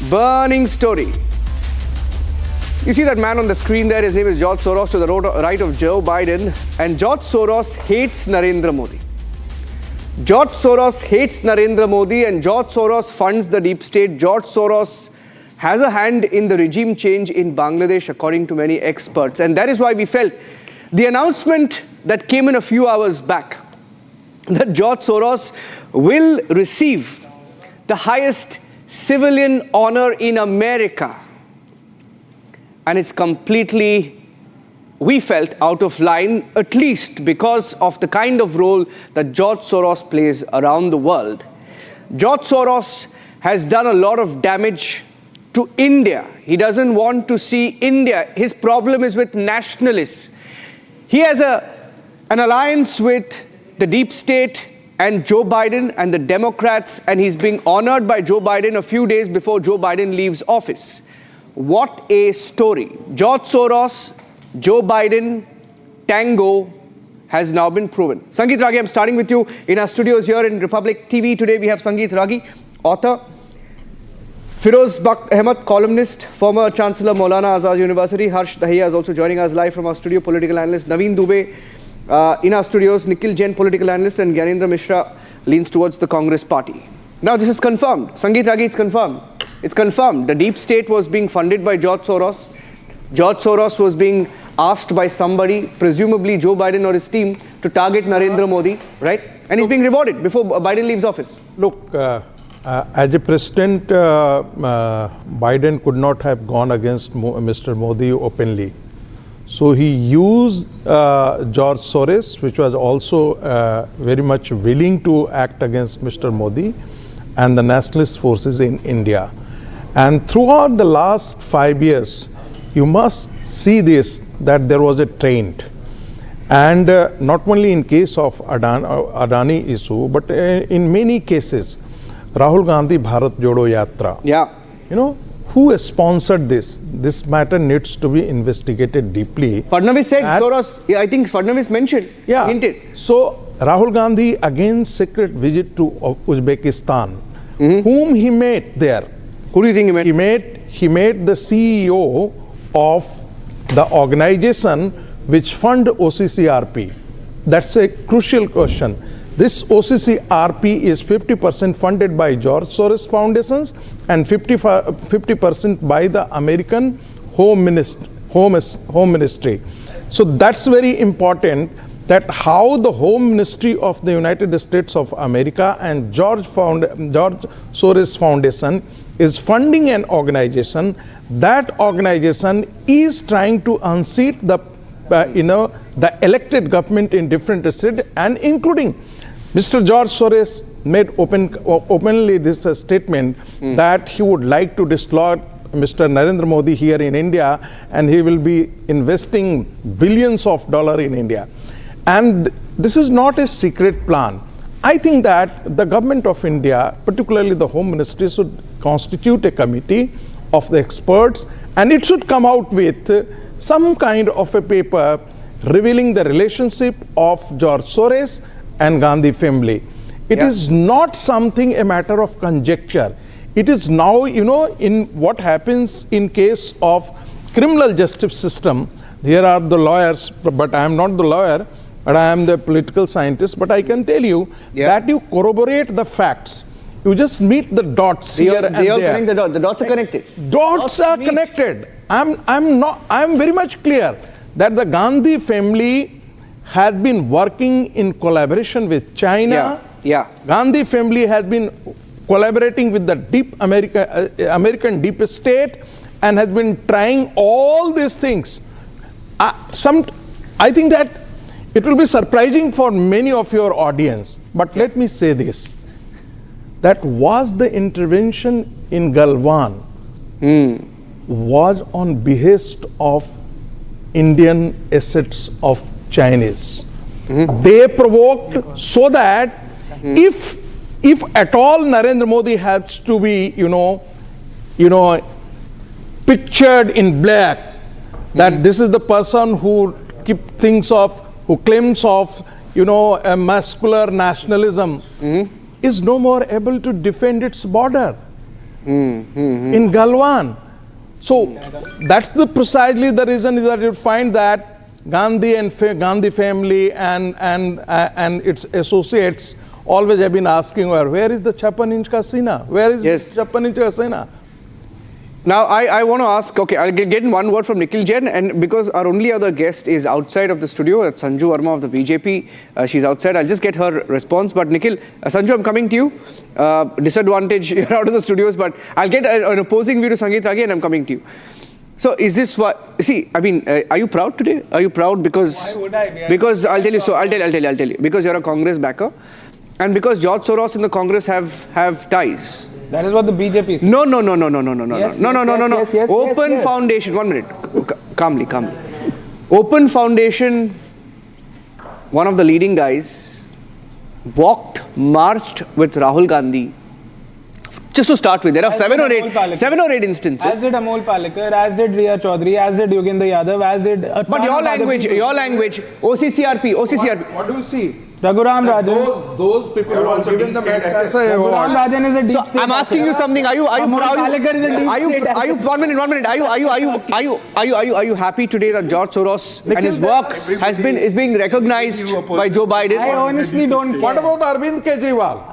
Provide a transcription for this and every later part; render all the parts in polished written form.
Burning story. You see that man on the screen there? His name is George Soros, to the right of Joe Biden. And George Soros hates Narendra Modi. George Soros hates Narendra Modi, and George Soros funds the deep state. George Soros has a hand in the regime change in Bangladesh, according to many experts. And that is why we felt the announcement that came in a few hours back that George Soros will receive the highest civilian honor in America. And it's completely, we felt, out of line, at least because of the kind of role that George Soros plays around the world. George Soros has done a lot of damage to India. He doesn't want to see India. His problem is with nationalists. He has an alliance with the deep state and Joe Biden and the Democrats, and he's being honored by Joe Biden a few days before Joe Biden leaves office. What a story. George Soros, Joe Biden, tango has now been proven. Sangeet Ragi, I'm starting with you in our studios here in Republic TV. Today we have Sangeet Ragi, author, Firoz Ahmed, columnist, former Chancellor Maulana Azad University. Harsh Dahiya is also joining us live from our studio, political analyst. Naveen Dubey in our studios, Nikhil Jain, political analyst, and Gyanendra Mishra leans towards the Congress party. Now this is confirmed. Sangeet Ragi, it's confirmed. It's confirmed. The deep state was being funded by George Soros. George Soros was being asked by somebody, presumably Joe Biden or his team, to target Narendra Modi, right? And he's being rewarded before Biden leaves office. Look, as a president, Biden could not have gone against Mr. Modi openly. So he used George Soros, which was also very much willing to act against Mr. Modi and the nationalist forces in India. And throughout the last 5 years, you must see this, that there was a trend. And not only in case of Adani issue, but in many cases, Rahul Gandhi Bharat Jodo Yatra. Yeah. You know, who sponsored this? This matter needs to be investigated deeply. Fadnavis said, Soros, I think Fadnavis mentioned, hinted. So Rahul Gandhi again secret visit to Uzbekistan. Whom he met there? Who do you think he met? He met the CEO of the organization which fund OCCRP. That's a crucial question. This OCCRP is 50% funded by George Soros Foundations and 50% by the American Home Ministry. So that's very important, that how the Home Ministry of the United States of America and George Soros Foundation is funding an organization. That organization is trying to unseat the elected government in different states, and including Mr. George Soros made openly this statement that he would like to destroy Mr. Narendra Modi here in India, and he will be investing billions of dollars in India. And this is not a secret plan. I think that the government of India, particularly the Home Ministry, should constitute a committee of the experts, and it should come out with some kind of a paper revealing the relationship of George Soros and Gandhi family. It is not something a matter of conjecture. It is now, you know, in what happens in case of criminal justice system. Here are the lawyers, but I am not the lawyer, but I am the political scientist. But I can tell you that you corroborate the facts. You just meet the dots here and there. Connect the dots. The dots are connected. Dots are connected. I'm very much clear that the Gandhi family has been working in collaboration with China. Gandhi family has been collaborating with the American deep state and has been trying all these things. I think that it will be surprising for many of your audience, but let me say this, that was the intervention in Galwan was on behest of Indian assets of Chinese. They provoked so that if at all Narendra Modi has to be, pictured in black, that this is the person who who claims of, a muscular nationalism, is no more able to defend its border. in Galwan. So that's precisely the reason is that you find that Gandhi and Gandhi family and its associates always have been asking, where is the 56-inch ka Sina? Where is 56-inch ka Sina? Now, I want to ask, okay, I'll get in one word from Nikhil Jain, and because our only other guest is outside of the studio, that's Sanju Verma of the BJP. She's outside. I'll just get her response. But Nikhil, Sanju, I'm coming to you. Disadvantage, you're out of the studios, but I'll get an opposing view to Sangeet Ragi, and I'm coming to you. So is this what, see, I mean, are you proud today? Are you proud because... Why would I be? Because I'll tell you, so I'll tell you. Because you're a Congress backer, and because George Soros and the Congress have ties. That is what the BJP says. No. Open Foundation, 1 minute, calmly. Open Foundation, one of the leading guys, marched with Rahul Gandhi. Just to start with, there are 7 or 8 instances. As did Amol Palekar, as did Riya Chaudhary, as did Yogendra Yadav, as did... But your language, OCCRP. What do you see? Raghuram Rajan. Those people who are given the Magsaysay Raghuram award. Rajan is a deep So state. I'm asking you something. Are you proud? Palekar is a deep state. Are you 1 minute? Are you happy today that George Soros and his work is being recognized by Joe Biden? I honestly don't care. What about Arvind Kejriwal?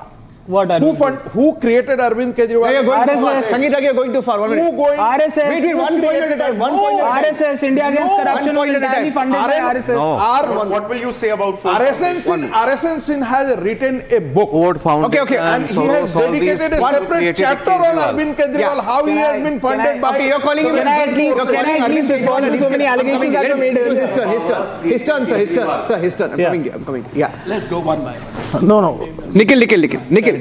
What are Who created Arvind Kejriwal? You're going too far. RSS. Sangeet Ragi, you're going too far. 1 minute. RSS. Wait, 1 point at a time. 1 point at a time. RSS, India Against Corruption, point was at a time. entirely funded by RSS. What will you say about RSN Sin has written a book. Okay. And he has dedicated a separate chapter on Arvind Kejriwal, how he has been funded by... Okay, you're calling him... Can I at least respond to so many allegations that were made earlier? His turn, sir. I'm coming. Yeah. Let's go one by one. No. Nikhil.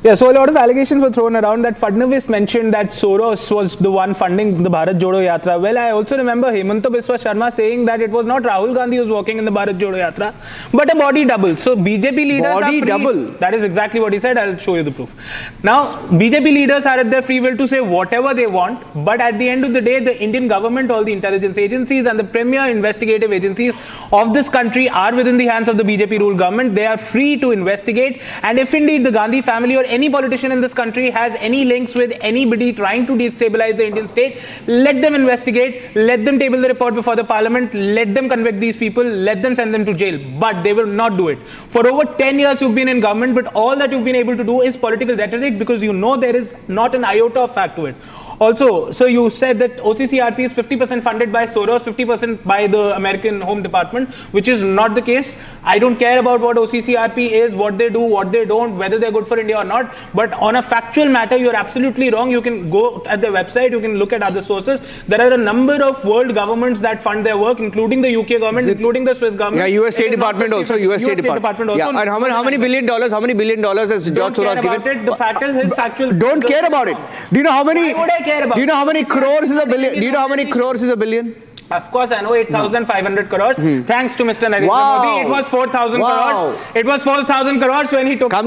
Yeah, so a lot of allegations were thrown around that Fadnavis mentioned that Soros was the one funding the Bharat Jodo Yatra. Well, I also remember Hemanta Biswa Sharma saying that it was not Rahul Gandhi who was working in the Bharat Jodo Yatra, but a body double. So BJP leaders are free. Double? That is exactly what he said. I'll show you the proof. Now, BJP leaders are at their free will to say whatever they want, but at the end of the day, the Indian government, all the intelligence agencies and the premier investigative agencies of this country are within the hands of the BJP ruled government. They are free to investigate, and if indeed the Gandhi family or any politician in this country has any links with anybody trying to destabilize the Indian state, let them investigate, let them table the report before the parliament, let them convict these people, let them send them to jail. But they will not do it. For over 10 years you've been in government, but all that you've been able to do is political rhetoric, because you know there is not an iota of fact to it. Also, so you said that OCCRP is 50% funded by Soros, 50% by the American Home Department, which is not the case. I don't care about what OCCRP is, what they do, what they don't, whether they're good for India or not. But on a factual matter, you're absolutely wrong. You can go at the website, you can look at other sources. There are a number of world governments that fund their work, including the UK government, including the Swiss government. Yeah, US State Department also. US State Department also. Yeah. And how many billion dollars has George Soros given? The fact is his factual... Don't care about it. Do you know how many... Why would I care about Do you know how many crores is a billion? Do you know how many crores is a billion? Of course, I know 8,500 crores. Thanks to Mr. Narendra Modi, it was 4,000 crores. It was 4,000 crores when he took office.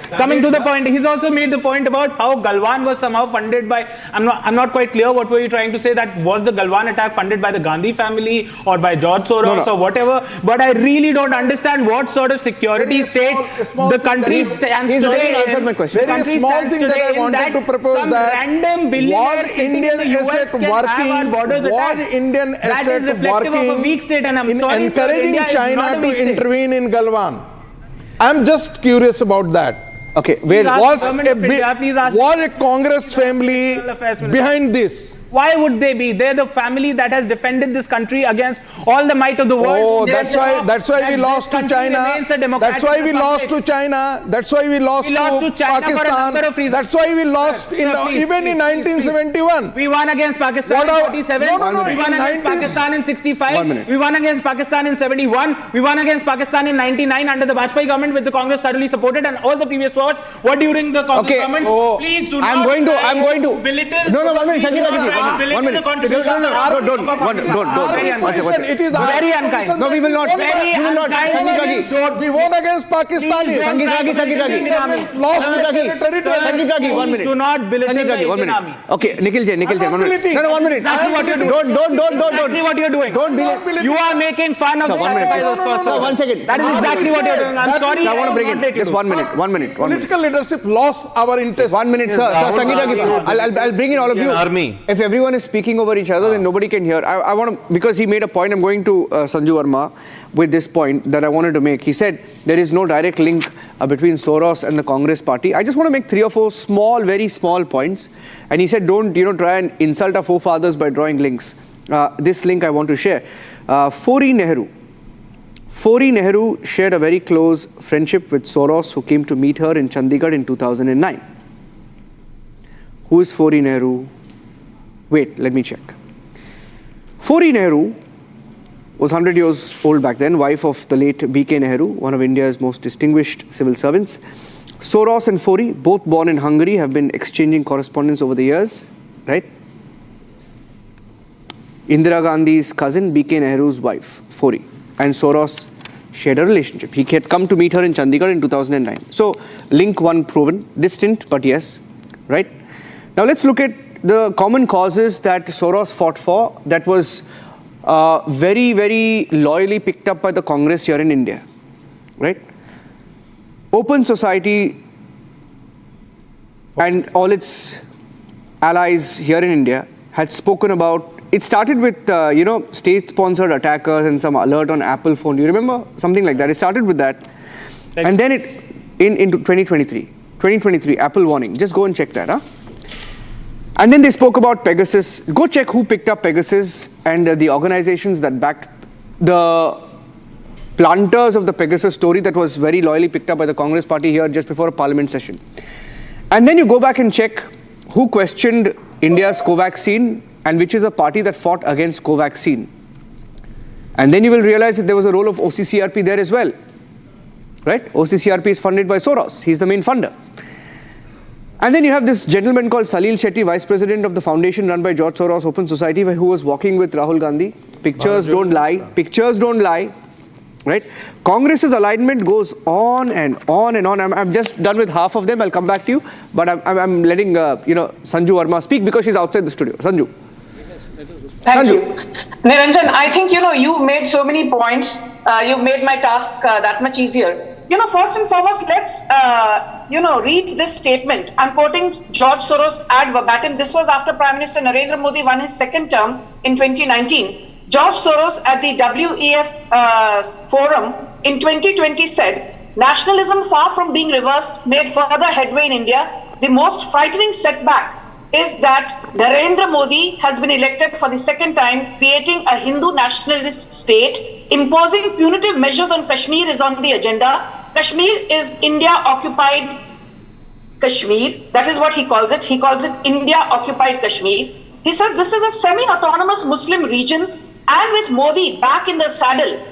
Coming to the point. He's also made the point about how Galwan was somehow funded by... I'm not quite clear what were you trying to say, that was the Galwan attack funded by the Gandhi family or by George Soros or whatever. But I really don't understand what sort of security state the country stands today in. Very small thing that I wanted to propose, that was Indian asset working, was Indian asset working in encouraging China to intervene in Galwan. I'm just curious about that. Okay, was a Congress family behind this? Why would they be? They're the family that has defended this country against all the might of the world. Oh, that's why we lost to China. That's why we lost to China. That's why we lost to Pakistan. That's why we lost even in 1971. We won against Pakistan in 47. We won against Pakistan in 65. We won against Pakistan in 71. We won against Pakistan in 99 under the Vajpayee government, which the Congress thoroughly supported, and all the previous wars were during the Congress government. Please do not. I'm going to. belittle. No, 1 minute, Sangeet Ragi. 1 minute. Don't. It is our Very unkind. No, we will not. Very We will not. unkind. We won against Pakistan. Lost territory. 1 minute. Do not belittle the Sanjay, 1 Indian minute. army. Okay, Nikhil Jain, 1 minute. belittling. No, 1 minute. Exactly what you're doing. Don't. Exactly what you're doing. Don't be. You are making fun of Sir, the 1 minute. sacrifice of Sir, Soros. 1 second. That is exactly what you're doing. I'm That sorry. is- I want to bring won't let it. you Just do. 1 minute. 1 minute. 1 minute. Political leadership lost our interest. 1 minute, sir. Sangeeta, I'll bring in all of you. Army. If everyone is speaking over each other, then nobody can hear. I want to, because he made a point, I'm going to Sanju Verma with this point that I wanted to make. He said there is no direct link between Soros and the Congress party. I just want to make 3 or 4 small, very small points. And he said, don't, try and insult our forefathers by drawing links. This link I want to share. Fori Nehru shared a very close friendship with Soros, who came to meet her in Chandigarh in 2009. Who is Fori Nehru? Wait, let me check. Fori Nehru was 100 years old back then, wife of the late B.K. Nehru, one of India's most distinguished civil servants. Soros and Fori, both born in Hungary, have been exchanging correspondence over the years, right? Indira Gandhi's cousin, B.K. Nehru's wife, Fori, and Soros shared a relationship. He had come to meet her in Chandigarh in 2009. So, link 1 proven, distant, but yes, right? Now, let's look at the common causes that Soros fought for that was very, very loyally picked up by the Congress here in India, right? Open society and all its allies here in India had spoken about. It started with, state-sponsored attackers and some alert on Apple phone. Do you remember? Something like that. It started with that. And then into 2023, Apple warning. Just go and check that, huh? And then they spoke about Pegasus. Go check who picked up Pegasus and the organizations that backed the planters of the Pegasus story that was very loyally picked up by the Congress party here just before a parliament session. And then you go back and check who questioned India's Covaxin and which is a party that fought against Covaxin. And then you will realize that there was a role of OCCRP there as well, right? OCCRP is funded by Soros. He's the main funder. And then you have this gentleman called Salil Shetty, vice president of the foundation run by George Soros Open Society, who was walking with Rahul Gandhi. Pictures don't lie. Pictures don't lie. Right? Congress's alignment goes on and on and on. I'm just done with half of them. I'll come back to you. But I'm letting Sanju Verma speak because she's outside the studio. Sanju. Thank you. Niranjan, I think, you've made so many points. You've made my task that much easier. First and foremost, let's, read this statement. I'm quoting George Soros ad verbatim. This was after Prime Minister Narendra Modi won his second term in 2019. George Soros at the WEF forum in 2020 said, nationalism far from being reversed made further headway in India. The most frightening setback is that Narendra Modi has been elected for the second time, creating a Hindu nationalist state. Imposing punitive measures on Kashmir is on the agenda. Kashmir is India-occupied Kashmir. That is what he calls it. He calls it India-occupied Kashmir. He says this is a semi-autonomous Muslim region, and with Modi back in the saddle,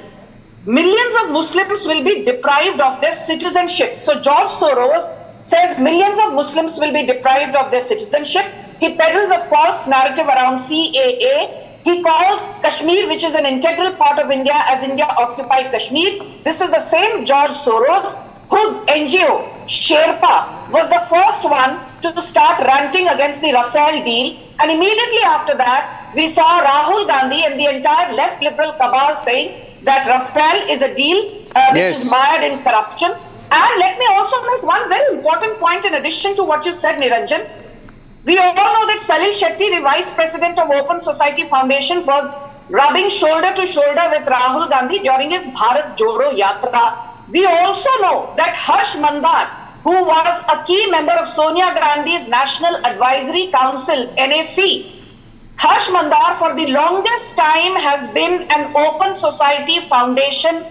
millions of Muslims will be deprived of their citizenship. So George Soros says millions of Muslims will be deprived of their citizenship. He peddles a false narrative around CAA. He calls Kashmir, which is an integral part of India, as India-occupied Kashmir. This is the same George Soros whose NGO, Sherpa, was the first one to start ranting against the Rafale deal. And immediately after that, we saw Rahul Gandhi and the entire left liberal cabal saying that Rafale is a deal which is mired in corruption. And let me also make one very important point in addition to what you said, Niranjan. We all know that Salil Shetty, the vice president of Open Society Foundation, was rubbing shoulder to shoulder with Rahul Gandhi during his Bharat Jodo Yatra. We also know that Harsh Mandar, who was a key member of Sonia Gandhi's National Advisory Council, NAC, Harsh Mandar for the longest time has been an Open Society Foundation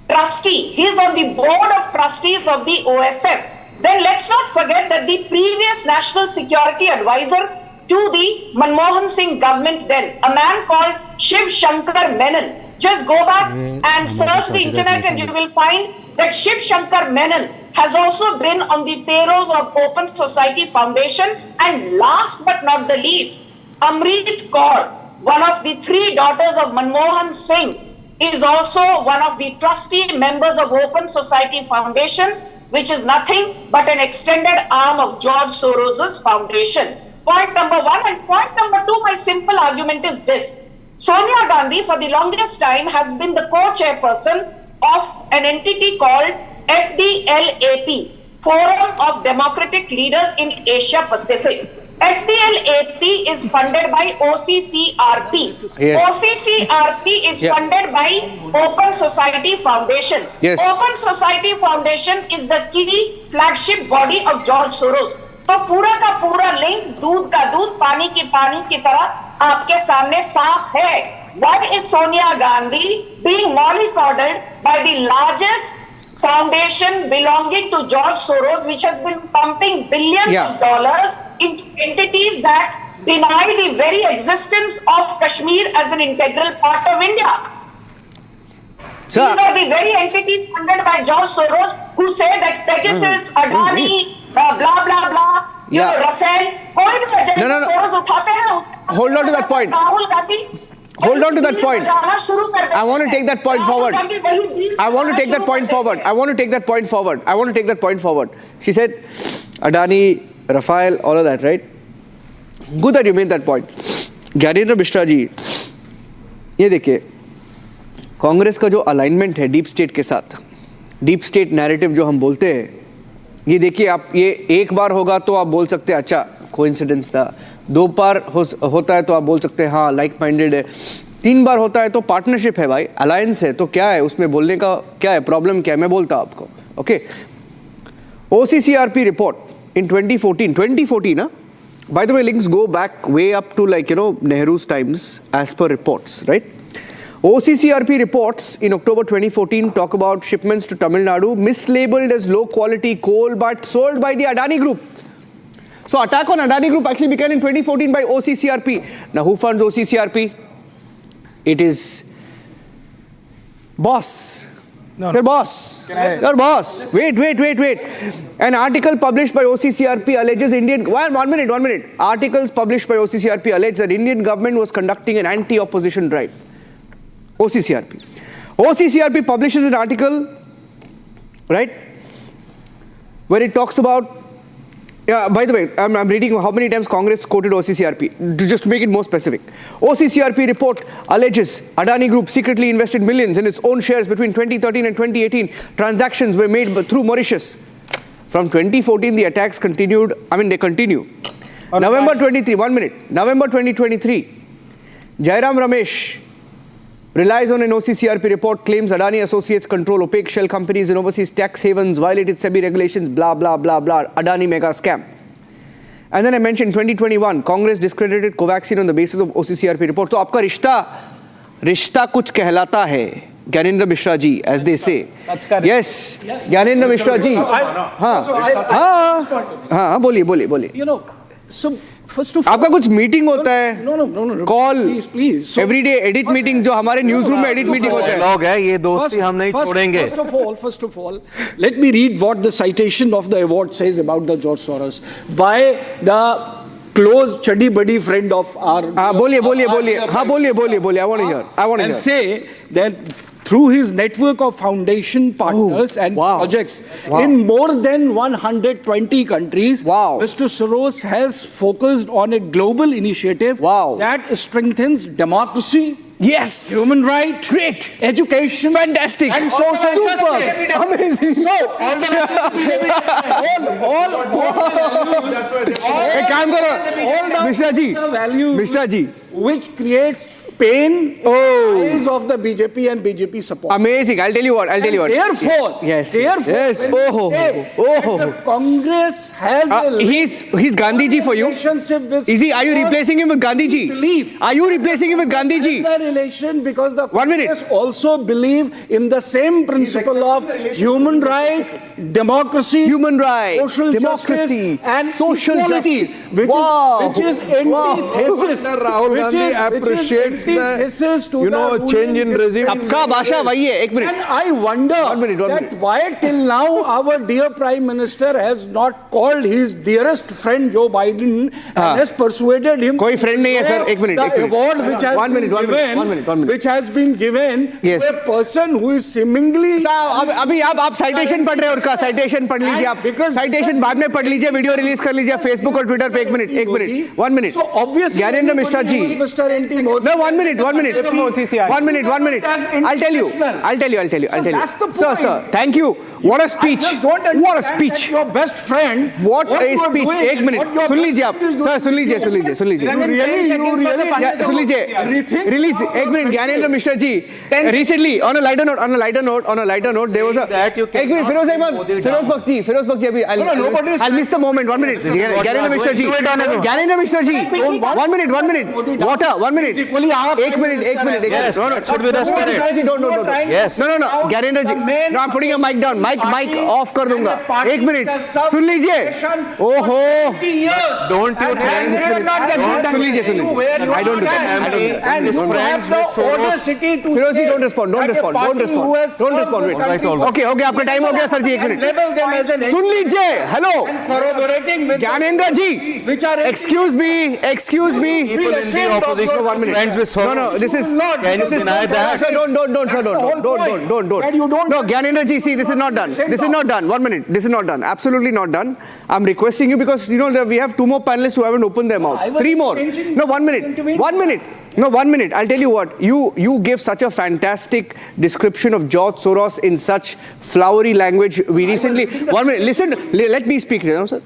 trustee. He is on the board of trustees of the OSF. Then let's not forget that the previous National Security Advisor to the Manmohan Singh government then, a man called Shiv Shankar Menon. Just go back and search the internet and you will find that Shiv Shankar Menon has also been on the payrolls of Open Society Foundation. And last but not the least, Amrit Kaur, one of the 3 daughters of Manmohan Singh, is also one of the trustee members of Open Society Foundation, which is nothing but an extended arm of George Soros' foundation. Point number 1. And point number 2, my simple argument is this. Sonia Gandhi, for the longest time, has been the co-chairperson of an entity called FDLAP, Forum of Democratic Leaders in Asia Pacific. FDLAP is funded by OCCRP. Yes. OCCRP is funded by Open Society Foundation. Yes. Open Society Foundation is the key flagship body of George Soros. तो पूरा का पूरा link दूध का दूध पानी की तरह आपके सामने साफ है. Why is Sonia Gandhi being mollycoddled by the largest foundation belonging to George Soros, which has been pumping billions of dollars into entities that deny the very existence of Kashmir as an integral part of India? These are the very entities funded by George Soros who say that Pegasus, Adani, blah blah blah, you know, Rafael, कोई भी agenda Soros उठाते हैं. Hold on to that point. Rahul Gandhi. Hold on to that point. I want to take that point forward. I want to take that point forward. I want to take that point forward. I want to take that point forward. She said, Adani, Rafael, all of that, right? Good that you made that point. Gyanendra Mishra जी, ये देखिए, कांग्रेस का जो alignment है deep state के साथ, deep state narrative जो हम बोलते हैं, ये देखिए आप, ये एक बार होगा तो आप बोल सकते हैं अच्छा कोइंसिडेंस था, 2 बार होता है तो आप बोल सकते हैं हाँ लाइक माइंडेड है, 3 बार होता है तो पार्टनरशिप है भाई, अलायंस है, तो क्या है उसमें बोलने का, क्या है प्रॉब्लम, क्या है, मैं बोलता आपको. ओके, OCCRP रिपोर्ट इन 2014 ना, by the way links go back way up to like, you know, Nehru's times as per reports, right? OCCRP reports in October 2014 talk about shipments to Tamil Nadu mislabeled as low quality coal but sold by the Adani Group. So attack on Adani Group actually began in 2014 by OCCRP. Now who funds OCCRP? It is boss. Your boss. Your boss. Wait. An article published by OCCRP alleges Indian... One minute. Articles published by OCCRP allege that Indian government was conducting an anti-opposition drive. OCCRP publishes an article, right, where it talks about, by the way, I'm reading how many times Congress quoted OCCRP, just to make it more specific. OCCRP report alleges Adani Group secretly invested millions in its own shares between 2013 and 2018. Transactions were made through Mauritius. From 2014, the attacks continued. They continue. November 2023, Jairam Ramesh relies on an OCCRP report, claims Adani Associates control opaque shell companies in overseas tax havens, violated SEBI regulations, blah, blah, blah, blah, Adani mega scam. And then I mentioned 2021, Congress discredited Covaxin on the basis of OCCRP report. So, आपका रिश्ता कुछ कहलाता है, ज्ञानेंद्र मिश्रा जी, as they say. Yes, Gyanendra Mishra जी. हाँ, बोलिए. You know, so first of all, आपका कुछ meeting होता है, no, call, please. So, everyday edit meeting जो हमारे न्यूज रूम में एडिट मीटिंग होता है. लोग है ये दोस्ती हम नहीं छोड़ेंगे. First of all, let me read what the citation of the award says about the George Soros by the close chuddy buddy friend of our. बोलिए. हाँ बोलिए. I want to hear. And say that through his network of foundation partners and projects in more than 120 countries, Mr. Soros has focused on a global initiative that strengthens democracy, human rights, great education, fantastic, and social justice. Amazing. So, all the values which creates pain in the eyes of the BJP and BJP support. Amazing. I'll tell you what. Therefore, the Congress has he's Gandhi ji for you. Relationship with Are you replacing him with Gandhi ji? Are you replacing him with Gandhi ji? The relation because the Congress also believe in the same principle of human right, democracy, social justice, and social equality, which is antithesis Gandhi appreciates the, you know, change in regime. सबका भाषा वही है. एक And minute. I wonder One minute. why till now our dear Prime Minister has not called his dearest friend Joe Biden and has persuaded him. कोई friend नहीं है, sir. एक minute. The award which has One been minute. given, which has been given Yes. to a person who is seemingly. अभी आप citation पढ़ रहे हो, उसका साइटेशन पढ़ लीजिए आप. साइटेशन बाद में पढ़ लीजिए, वीडियो रिलीज कर लीजिए फेसबुक और ट्विटर पे. एक मिनट. 1 minute. So obviously, Gyanendra Mishra ji. Mr. NT Modi. No, 1 minute. 1 minute. 1 minute. I'll tell you. That's the point. Sir, thank you. What a speech. I just don't What a understand speech. that your best friend. What a you are speech. doing एक and मिनट. what your सुन best लीजिए आप. friend is sir doing. सुन लीजिए. You really. Yeah, सुन लीजिए. Rethink Release. एक मिनट. Gyanendra Mishra ji. Recently, on a lighter note, there was a. एक मिनट. Feroz Bakti अभी. I'll miss the moment. 1 minute. Gyanendra Mishra ji. 1 minute. Water. 1 minute. एक मिनट. No. should be the spirit. Don't. Yes. No. Gyanendra ji. No, I'm putting a mic down. Mic off कर दूंगा. एक minute. सुन लीजिए. ओहो. Don't you think? सुन लीजिए. I don't do that. And you have the audacity to Firoz ji, say don't respond. that a party who has served this country Okay, आपका time हो गया sir ji. एक मिनट. label them as an सुन लीजिए. Hello. corroborating with Gyanendra ji. which are Excuse me. People in the opposition One minute. friends with Soros. No. This is. Can you deny that? Sir, don't. That you don't. No, Gyanendra ji, see, this is not done. 1 minute. This is not done. Absolutely not done. I'm requesting you because you know that we have 2 more panelists who haven't opened their mouth. 3 more. No, 1 minute. 1 minute. No, 1 minute. I'll tell you what. You give such a fantastic description of George Soros in such flowery language. We recently. 1 minute. Listen. Let me speak. You know, sir.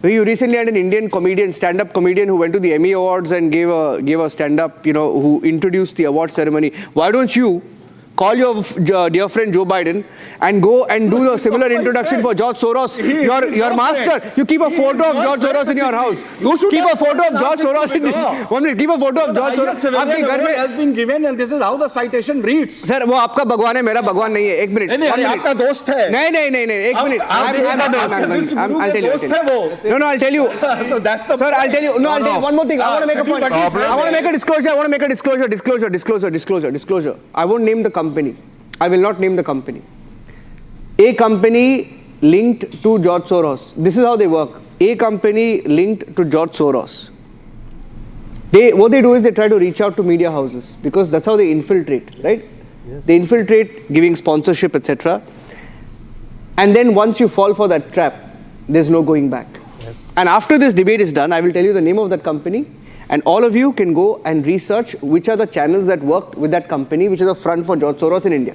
You recently had an Indian comedian, stand-up comedian, who went to the Emmy Awards and gave a stand-up. You know, who introduced the award ceremony. Why don't you call your dear friend Joe Biden and go and do the similar introduction for George Soros, your master. You keep a photo of George Soros in your house. Keep a photo of George Soros in this. 1 minute. Keep a photo of George Soros. आपके घर में has been given and this is how the citation reads. Sir वो आपका भगवान है, मेरा भगवान नहीं है. 1 minute. नहीं, आपका दोस्त है. नहीं. 1 minute. I'll tell you. No, I'll tell you. That's the. Sir, I'll tell you. No, I'll tell you one more thing. I want to make a point. I want to make a disclosure. I won't name the company. I will not name the company. A company linked to George Soros. This is how they work. A company linked to George Soros. What they do is they try to reach out to media houses because that's how they infiltrate, right? Yes. They infiltrate, giving sponsorship, etc. And then once you fall for that trap, there's no going back. Yes. And after this debate is done, I will tell you the name of that company. And all of you can go and research which are the channels that worked with that company, which is a front for George Soros in India.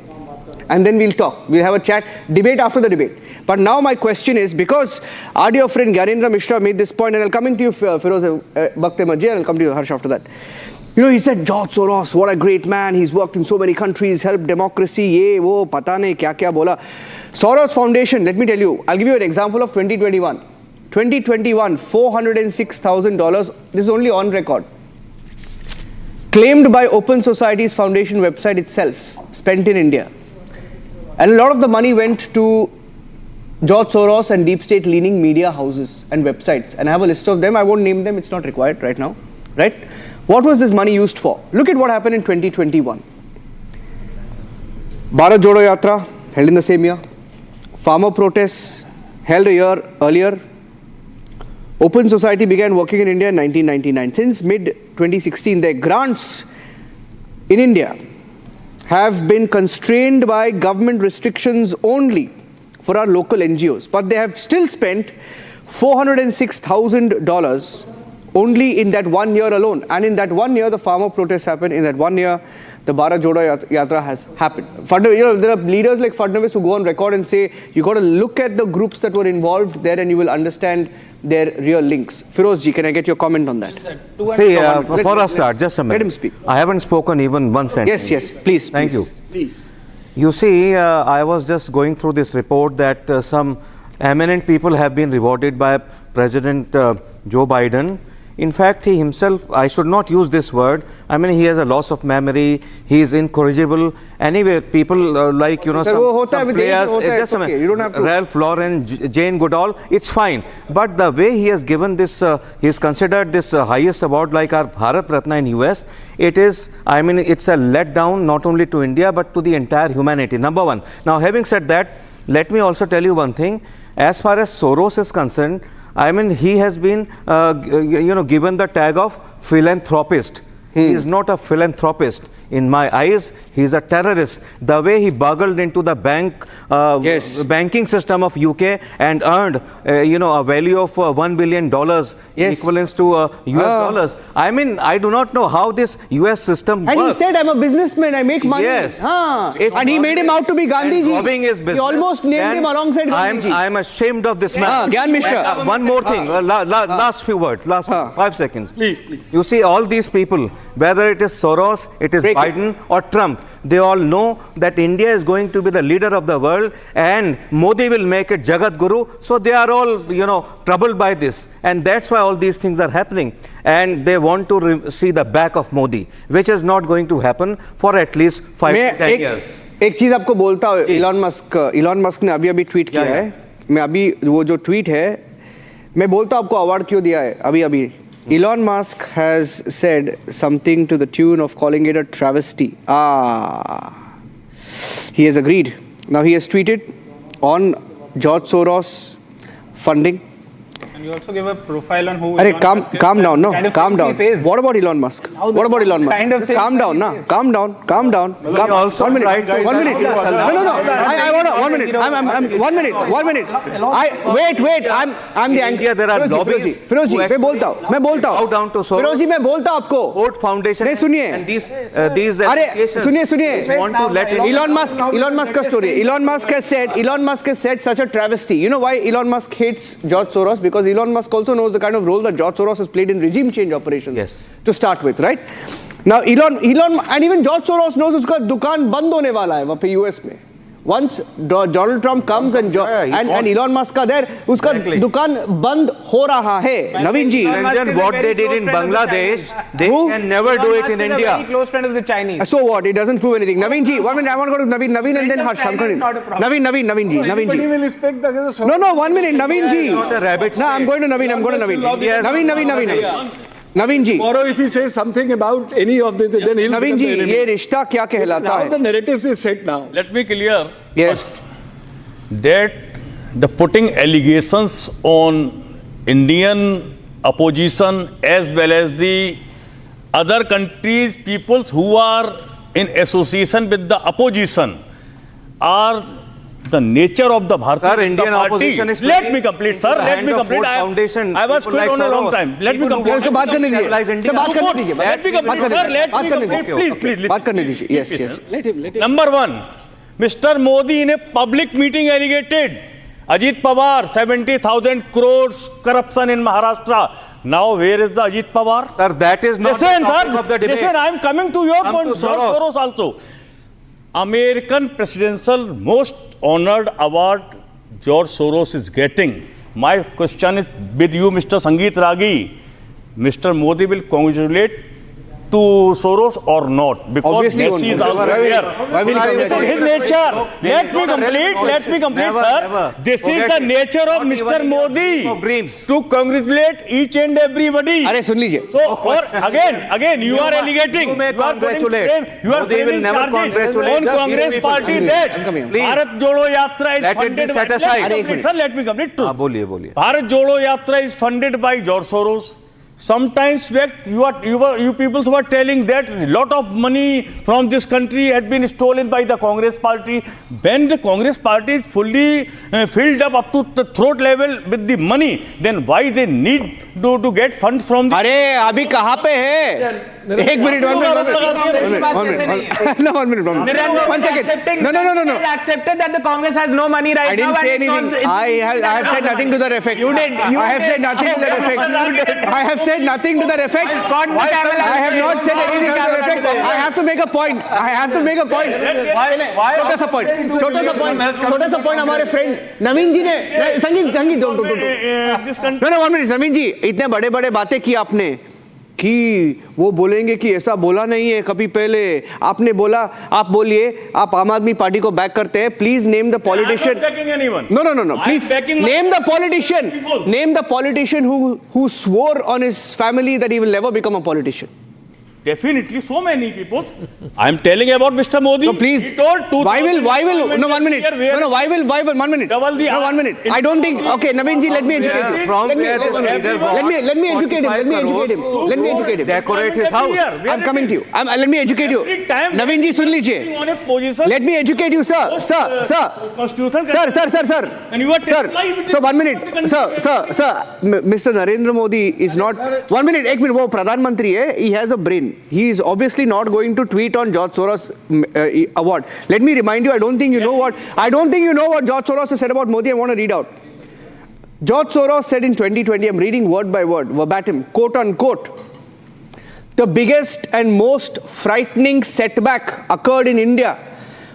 And then we'll talk. We'll have a chat, debate after the debate. But now my question is, because our dear friend Gyanendra Mishra made this point, and I'll come to you, Feroz Bakti and I'll come to you, Harsh, after that. You know, he said, George Soros, what a great man. He's worked in so many countries, helped democracy, ye, wo, pata nahi, kya bola. Soros Foundation, let me tell you, I'll give you an example of 2021. 2021, $406,000. This is only on record. Claimed by Open Society's foundation website itself, spent in India. And a lot of the money went to George Soros and deep state leaning media houses and websites. And I have a list of them. I won't name them. It's not required right now. Right? What was this money used for? Look at what happened in 2021. Bharat Jodo Yatra held in the same year. Farmer protests held a year earlier. Open Society began working in India in 1999. Since mid-2016, their grants in India have been constrained by government restrictions only for our local NGOs. But they have still spent $406,000 only in that 1 year alone. And in that 1 year, the farmer protests happened. In that 1 year, the Bharat Jodo Yatra has happened. There are leaders like Fadnavis who go on record and say, you got to look at the groups that were involved there and you will understand their real links. Firoz ji, can I get your comment on that? See, for a start, just a minute. Let him speak. I haven't spoken even one sentence. Yes, please. Thank you. Please. You see, I was just going through this report that some eminent people have been rewarded by President Joe Biden In fact, he himself, I should not use this word. I mean, he has a loss of memory. He is incorrigible. Anyway, people like, Sir, some players, just a minute, you don't have to. Ralph Lauren, Jane Goodall, it's fine. But the way he has given this, he has considered this highest award like our Bharat Ratna in US, it is, I mean, it's a letdown not only to India, but to the entire humanity. Number one. Now, having said that, let me also tell you one thing. As far as Soros is concerned, I mean, he has been, given the tag of philanthropist. He is not a philanthropist. In my eyes, he is a terrorist. The way he burgled into the banking system of UK and earned, a value of $1 billion, equivalents to US dollars. I mean, I do not know how this US system works. And he said, I'm a businessman, I make money. Yes. And he made him out to be Gandhiji. Robbing his business. He almost named him alongside Gandhiji. I am ashamed of this man. Gyan Mishra. One more thing, last few words, last 5 seconds. Please. You see, all these people, whether it is Soros, it is Biden or Trump, they all know that India is going to be the leader of the world and Modi will make it Jagat Guru. So they are all, troubled by this. And that's why all these things are happening. And they want to see the back of Modi, which is not going to happen for at least 5 to 10 years. एक चीज आपको बोलता हूँ, Elon Musk ने अभी tweet किया है. मैं अभी वो जो ट्वीट है, मैं बोलता हूँ आपको अवार्ड क्यों दिया है अभी. Elon Musk has said something to the tune of calling it a travesty. He has agreed. Now he has tweeted on George Soros funding. And you also give a profile on who. Calm down, no, calm down. What about Elon Musk? What about Elon Musk? Just calm down, na. Calm down. 1 minute. No. I want 1 minute. I'm 1 minute. 1 minute. Wait. I'm the anchor. There are lobbyists. Firozi, मैं बोलता हूँ. Bow down to Soros. फिरोजी, मैं बोलता हूँ आपको. Ford Foundation. नहीं, सुनिए. And these अरे सुनिए. want to let Elon Musk का story. Elon Musk has said such a travesty. You know why Elon Musk hates George Soros? Because Elon Musk also knows the kind of role that George Soros has played in regime change operations. Yes. To start with, right? Now Elon and even George Soros knows उसका दुकान बंद होने वाला है वहाँ पे US में. Once Donald Trump comes and Elon Musk का there, उसका दुकान बंद हो रहा है. Naveen ji, what they did in Bangladesh, they can never do it in India. Very close friend of the Chinese. So what? It doesn't prove anything. Naveen ji, 1 minute. I want to go to Naveen and then Harsh. I'm coming. Naveen ji. Everybody will respect the Soros. No, 1 minute. Naveen ji. No, I'm going to Naveen. Naveen ji. Tomorrow if he says something about any of this, then he'll Naveen ji, ये रिश्ता क्या कहलाता Now है? the narratives is set now. Let me clear Yes. that the putting allegations on Indian opposition as well as the other countries, peoples who are in association with the opposition are the nature of the Bharatiya Sir, Indian Party. opposition is Let me complete, sir. the Let hand me of complete. Ford Foundation, I was people quit like on a long Soros. time. Let me People complete. उसको बात करने दीजिए. India. बात करने दीजिए. Let me complete, sir. Let me complete. Please. बात करने दीजिए. Yes. Let him. Number one, Mr. Modi in a public meeting alleged Ajit Pawar 70,000 crores corruption in Maharashtra. Now where is the Ajit Pawar? Sir, that is not Listen, the topic sir. of the debate. Listen, I am coming to your Come point. to Soros. Soros also. American presidential most honored award George Soros is getting. My question is with you, Mr. Sangeet Ragi. Mr. Modi will congratulate to Soros or not? Because Obviously Messi is also why there. will he This is his nature. Let me complete, Never, sir. never. This is Forget the it. nature of Not Mr. even in your Modi dream of dreams. to congratulate each and everybody. अरे सुन लीजिए. So, or again, you are alligating. You may You are putting congratulate. blame. You are Modi will framing never charges congratulate. on Just Congress give me party some- that I'm coming. Please. Bharat Jodo Yatra is Let it be funded set by. aside. Let me complete, sir. Let me complete. Truth. बोलिए. Bharat Jodo Yatra is funded by George Soros. Sometimes back, you people were telling that a lot of money from this country had been stolen by the Congress party. When the Congress party is fully filled up to the throat level with the money, then why they need to get funds from the... अरे अभी कहाँ पे है? एक मिनट, 1 minute. One second. No. Accepted that the Congress has no money right now. I didn't say anything. I have said nothing to that effect. You did. I have said nothing to that effect. I have said nothing to that effect. I have not said anything to that effect. I have to make a point. छोटा सा point हमारे friend नवीन जी ने संगीत don't. No, 1 minute. नवीन जी, इतने बड़े बातें की आपने कि वो बोलेंगे कि ऐसा बोला नहीं है कभी पहले आपने बोला, आप बोलिए आप आम आदमी पार्टी को बैक करते हैं. Please name the politician. No. Please name the politician who swore on his family that he will never become a politician. Definitely, so many people. I'm telling about Mr. Modi. So please, he told why will, no, 1 minute. No, why will, 1 minute. Double the, no, 1 minute. I don't think, okay, Naveen ji, let me educate him. From where this leader was, Let me educate him. Decorate his house. I'm coming to you. Let me educate you. Naveen ji, sun lijiye. Let me educate you, sir. Constitution. Sir. And you are Sir. So 1 minute. Sir. Mr. Narendra Modi is not. 1 minute. एक minute. वो प्रधानमंत्री है. He has a brain. He is obviously not going to tweet on George Soros award. Let me remind you. I don't think you know what George Soros has said about Modi. I want to read out. George Soros said in 2020. I'm reading word by word, verbatim, quote unquote. The biggest and most frightening setback occurred in India,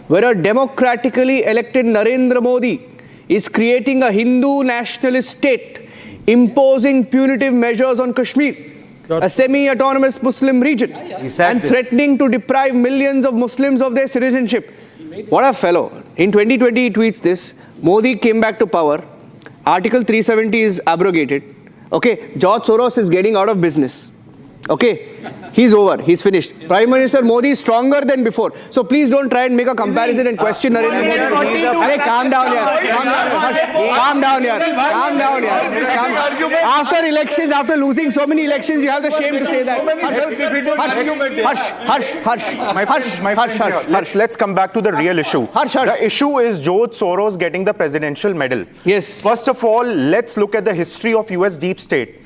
where a democratically elected Narendra Modi is creating a Hindu nationalist state, imposing punitive measures on Kashmir, a semi-autonomous Muslim region, and threatening to deprive millions of Muslims of their citizenship. What a fellow. In 2020, he tweets this. Modi came back to power. Article 370 is abrogated. Okay, George Soros is getting out of business. Okay, he's over. He's finished. Prime Minister Modi is stronger than before. So please don't try and make a comparison and question Narendra Modi. Arey, calm down, yaar. Calm down. After elections, after losing so many elections, you have the shame to say that. Hush. Let's come back to the real issue. The issue is George Soros getting the presidential medal. Yes. First of all, let's look at the history of US deep state.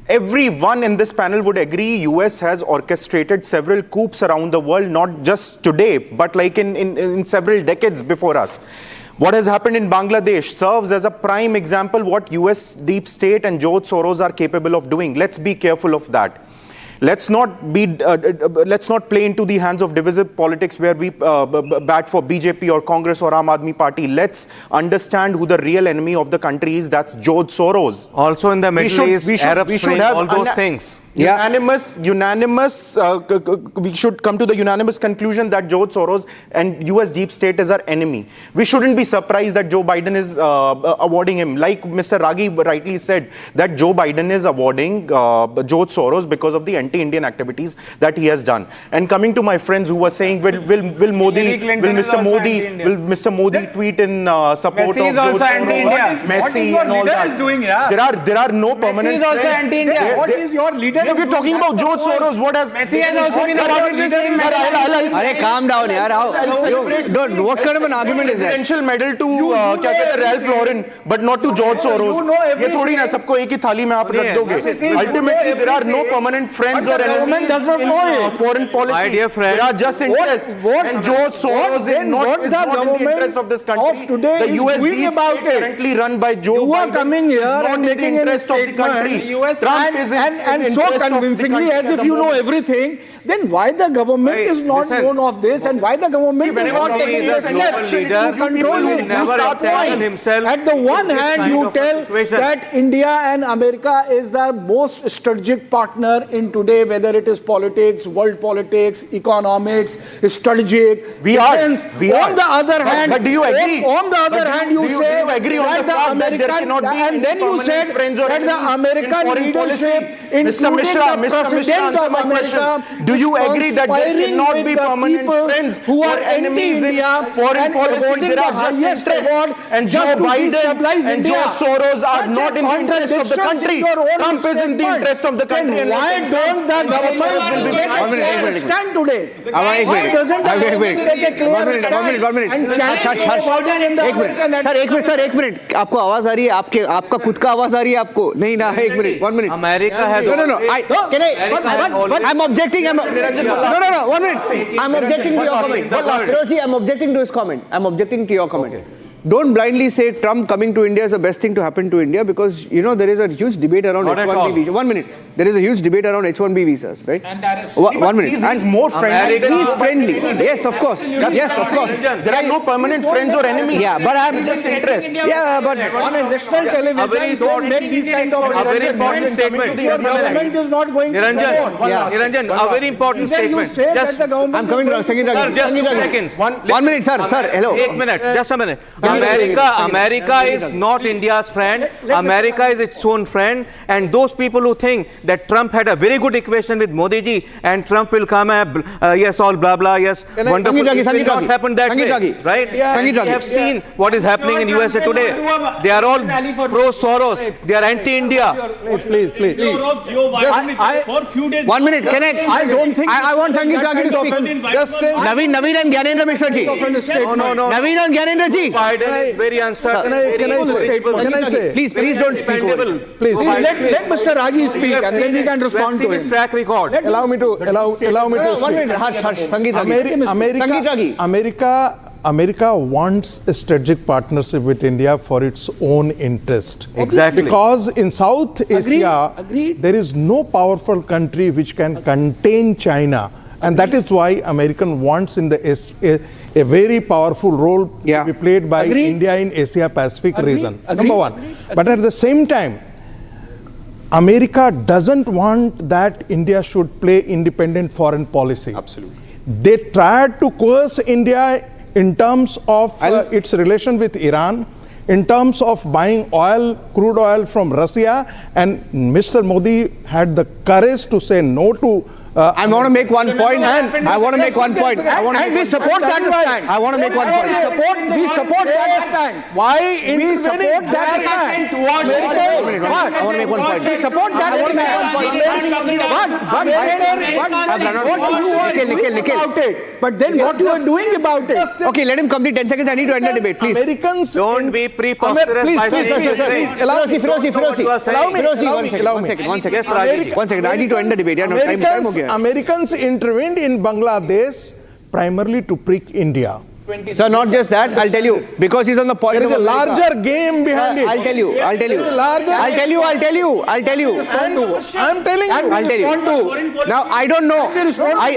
Everyone in this panel would agree US has orchestrated several coups around the world, not just today, but like in several decades before us. What has happened in Bangladesh serves as a prime example what US deep state and George Soros are capable of doing. Let's be careful of that. Let's not play into the hands of divisive politics where we bat for BJP or Congress or Aam Aadmi Party. Let's understand who the real enemy of the country is. That's George Soros. Also in the Middle East, Arab Spring, all those things. Unanimous. We should come to the unanimous conclusion that George Soros and US deep state is our enemy. We shouldn't be surprised that Joe Biden is awarding him. Like Mr. Ragi rightly said, that Joe Biden is awarding George Soros because of the anti-Indian activities that he has done. And coming to my friends who were saying, will Mr. Modi tweet in support of George Soros? Messi and all that. There are no permanent friends. Messi is also anti-India. What is your leader? If you're talking about George Soros, what has... Messi has also been awarded leader in Arey, calm down, yaar. What kind of an argument is that? Presidential medal to Ralph Lauren, but not to George Soros. ये थोड़ी ना सबको एक ही थाली में आप रख दोगे. Ultimately, there are no permanent friends or enemies in foreign policy. There are just interests. And George Soros is not in the interest of this country. The US deep state currently run by Joe Biden. You are coming here and making a statement. Trump is and so convincingly as if you know everything, then why the government is not known of this and why the government is not taking a step to control it? At the one hand, you tell that India and America is the most strategic partner in today, whether it is politics, world politics, economics, strategic, defense. On the other hand, but do you agree? On the other hand, you say that the American, and then you said that the American leadership, including the President of America, do you agree that there cannot be permanent friends who are enemies in foreign policy? There are just interests, and Joe Biden and George Soros are not in the interest of the country. Trump is in the interest of the country. And why don't the government take a clear stand today? Why doesn't the government take a clear stand and champion the American administration? Sir एक minute आपको आवाज आ रही है आपका खुद का आवाज आ रही है आपको नहीं ना एक मिनट 1 minute America has no I'm objecting. No, 1 minute. I'm objecting to your comment. Firozi, I'm objecting to his comment. I'm objecting to your comment. Okay. Don't blindly say Trump coming to India is the best thing to happen to India, because there is a huge debate around H1B visas. 1 minute. There is a huge debate around H1B visas, right? And tariffs. 1 minute. He's more friendly. He's friendly. Yes, of course. Yes, of course. There are no permanent friends or enemies. Yeah, but I'm just interested. Yeah, but On a national television, don't make these kind of a very important statement. Your government is not going to support. Niranjan, a very important statement. You say that the government I'm coming to Sir, just 2 seconds. 1 minute, sir. Hello. 1 minute. Just a minute. America is not India's friend. America is its own friend. And those people who think that Trump had a very good equation with Modi ji and Trump will come and yes, all blah blah, yes, wonderful. It will not happen that way, right? We have seen what is happening in USA today. They are all pro-Soros. They are anti-India. Please. For few days. 1 minute. Can I don't think I want Sangeet Ragi to speak. Just Naveen and Gyanendra Mishra ji. No. Naveen and Gyanendra ji. Biden is very uncertain. Can I say? Please don't speak. Please. let Mr. Ragi speak and then we can respond to his him. track record. Allow me to 1 minute. Hush. Sangeet Ragi. America wants a strategic partnership with India for its own interest. Exactly. Because in South Asia, there is no powerful country which can contain China. And that is why American wants in a very powerful role to be played by India in Asia Pacific region. Number one. But at the same time, America doesn't want that India should play independent foreign policy. Absolutely. They tried to coerce India in terms of its relation with Iran, in terms of buying crude oil from Russia, and Mr. Modi had the courage to say no to I want to make one point. I want to make one point. And we support that stand. I want to make one point. We support that stand. Why We support that stand. I want to make one point. We support that stand. But then what you are doing about it? Okay, let him complete 10 seconds. I need to end the debate, please. Americans Don't be preposterous by saying Firozi, one second. Yes, Rajit. 1 second. I need to end the debate. Americans intervened in Bangladesh primarily to prick India. Sir, not just that, I'll tell you, because he's on the point. There is a larger game behind it. I'll tell you. There is a larger I'll tell you. I'm telling you. I'll tell you. Now, I don't know. I'll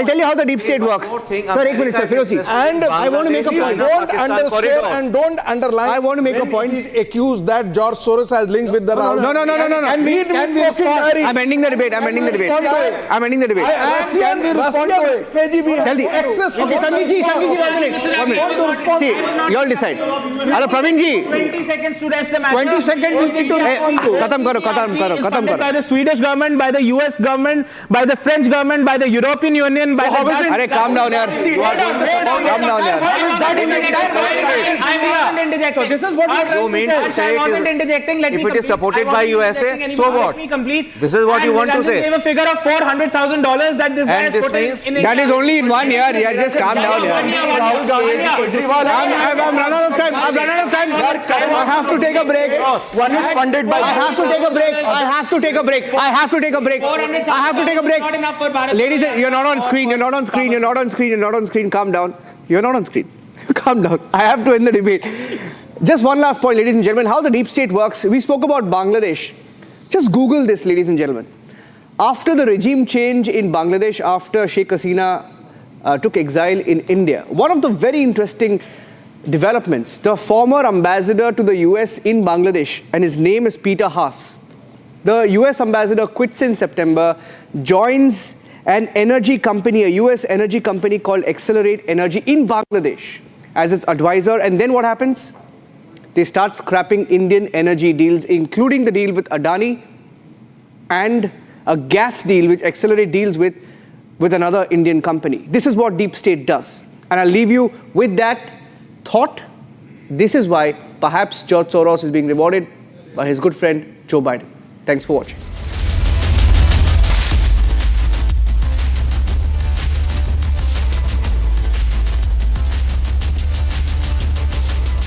tell you how the deep state works. Sir, 1 minute, sir. Firozi. And I want to make a point. Don't underscore and don't underline. I want to make a point. Accuse that George Soros has linked with the Rahul. No. And read I'm ending the debate. I'm ending the debate. KGB Tell the access to Okay, Sangeet ji, 1 minute. See, you all decide. Hello, Praveen ji. 20 seconds to rest the matter. 20 seconds you need to respond to. Khatam karo. By the Swedish government, by the US government, by the French government, by the European Union, by the Arey, calm down, yaar. Calm down, yaar. I wasn't interjecting. So this is what You mean to say I wasn't interjecting. Let me if it is supported by USA, so what? Let me complete. This is what you want to say. Gave a figure of $400,000 that this guy And has this put means in That is only in 1 year. Just calm down, yaar. Rahul Gandhi, Kejriwal, I've run out of time. I have to take a break. one is funded by. I have to take a break. Not enough for Bharat. Ladies, you're not on screen. Calm down. You're not on screen. Calm down. I have to end the debate. Just one last point, ladies and gentlemen. How the deep state works. We spoke about Bangladesh. Just Google this, ladies and gentlemen. After the regime change in Bangladesh, after Sheikh Hasina took exile in India, one of the very interesting developments, the former ambassador to the US in Bangladesh, and his name is Peter Haas. The US ambassador quits in September, joins an energy company, a US energy company called Accelerate Energy in Bangladesh as its advisor. And then what happens? They start scrapping Indian energy deals, including the deal with Adani and a gas deal which Accelerate deals with another Indian company. This is what deep state does. And I'll leave you with that thought. This is why perhaps George Soros is being rewarded by his good friend Joe Biden. Thanks for watching.